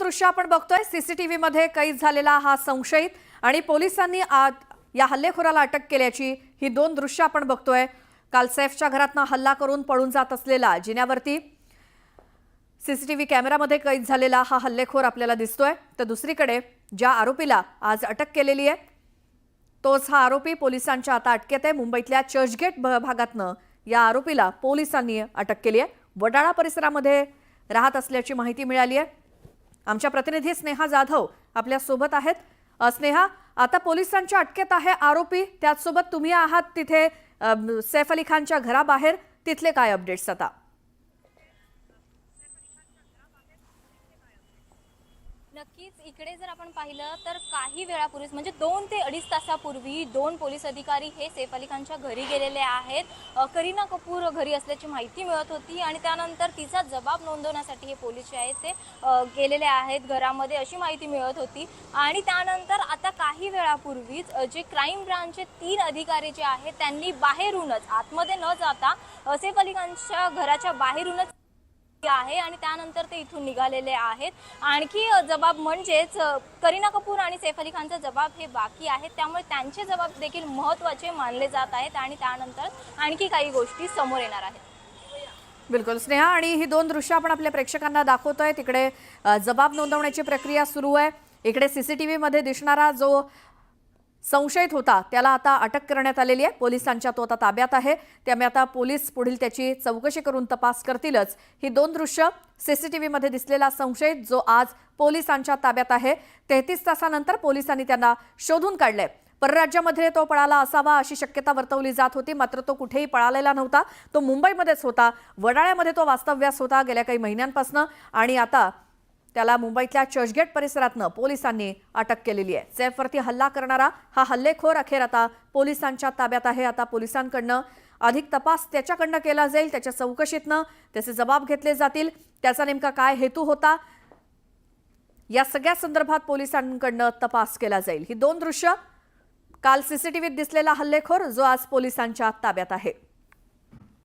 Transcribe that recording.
दृश्य आपण बघतोय सीसीटीव्ही मध्ये कैद झालेला हा संशयित आणि पोलिसांनी या हल्लेखोराला अटक केल्याची ही दोन दृश्य आपण बघतोय। काल सैफच्या घरातून हल्ला करून पळून जात असलेला जिन्यावरती सीसीटीव्ही कॅमेरामध्ये कैद झालेला हा हल्लेखोर आपल्याला दिसतोय। तर दुसरीकडे ज्या आरोपीला आज अटक केलेली आहे तोच हा आरोपी पोलिसांच्या आता अटकेत आहे। मुंबईतल्या चर्चगेट भागातनं या आरोपीला पोलिसांनी अटक केली आहे। वडाळा परिसरामध्ये राहत असल्याची माहिती मिळाली आहे। आमच्या प्रतिनिधी स्नेहा जाधव आपल्या सोबत आहेत। स्नेहा, आता पोलिसांच्या अटकेत आहे आरोपी, त्याचसोबत तुम्ही आहात तिथे सैफ अली खानच्या घराबाहेर, तिथले काय अपडेट्स आता? नक्कीच इकडे जर आपण पाहिलं तर काही वेळापूर्वीच म्हणजे 2 ते 2.5 तासापूर्वी 2 पोलीस अधिकारी हे सैफ अली खानच्या घरी गेलेले आहेत। करीना कपूर घरी असल्याची माहिती मिळत होती आणि त्यानंतर तिचा जबाब नोंदवण्यासाठी हे पोलीस जे आहेत ते गेलेले आहेत घरामध्ये, अशी माहिती मिळत होती। आणि त्यानंतर आता काही वेळापूर्वीच जे क्राईम ब्रांचचे 3 अधिकारी जे आहेत त्यांनी बाहेरूनच, आतमध्ये न जाता सैफ अली खानच्या घराच्या बाहेरूनच आहे आणि त्यानंतर ते इथून निघालेले आहेत। आणखी जबाब म्हणजेच करीना कपूर आणि सैफ अली खानचा जबाब हे बाकी आहेत, त्यामुळे त्यांचे जबाब देखील महत्त्वाचे मानले जात आहेत आणि त्यानंतर आणखी काही गोष्टी समोर येणार आहेत। बिलकुल स्नेहा, आणि ही दोन दृश्य आपण आपल्या प्रेक्षकांना दाखवतोय। तिकडे जबाब नोंदवण्याची प्रक्रिया सुरू आहे। इकडे सीसीटीव्ही मध्ये दिसणारा जो संशयित होता त्याला आता अटक करण्यात आलेली आहे। पोलिसांच्या तो आता ताब्यात आहे, त्यामुळे आता पोलीस पुढील त्याची चौकशी करून तपास करतीलच। ही दोन दृश्य सीसीटीव्ही मध्ये दिसलेला संशयित जो आज पोलिसांच्या ताब्यात आहे, 33 तासानंतर पोलिसांनी त्यांना शोधून काढले। परराज्यामध्ये तो पळाला असावा अशी शक्यता वर्तवली जात होती, मात्र तो कुठेही पळालेला नव्हता। तो मुंबईमध्येच होता, वडाळ्यामध्ये तो वास्तव्यास होता गेल्या काही महिन्यांपासून आणि आता त्याला मुंबईतल्या चर्चगेट परिसरातनं पोलिसांनी अटक केलेली आहे। सैफवरती हल्ला करणारा हा हल्लेखोर अखेर आता पोलिसांच्या ताब्यात आहे। आता पोलिसांकडनं अधिक तपास त्याच्याकडनं केला जाईल, त्याच्या चौकशीतनं त्याचे जबाब घेतले जातील, त्याचा नेमका काय हेतू होता या सगळ्या संदर्भात पोलिसांकडनं तपास केला जाईल। ही दोन दृश्य काल सीसीटीव्हीत दिसलेला हल्लेखोर जो आज पोलिसांच्या ताब्यात आहे।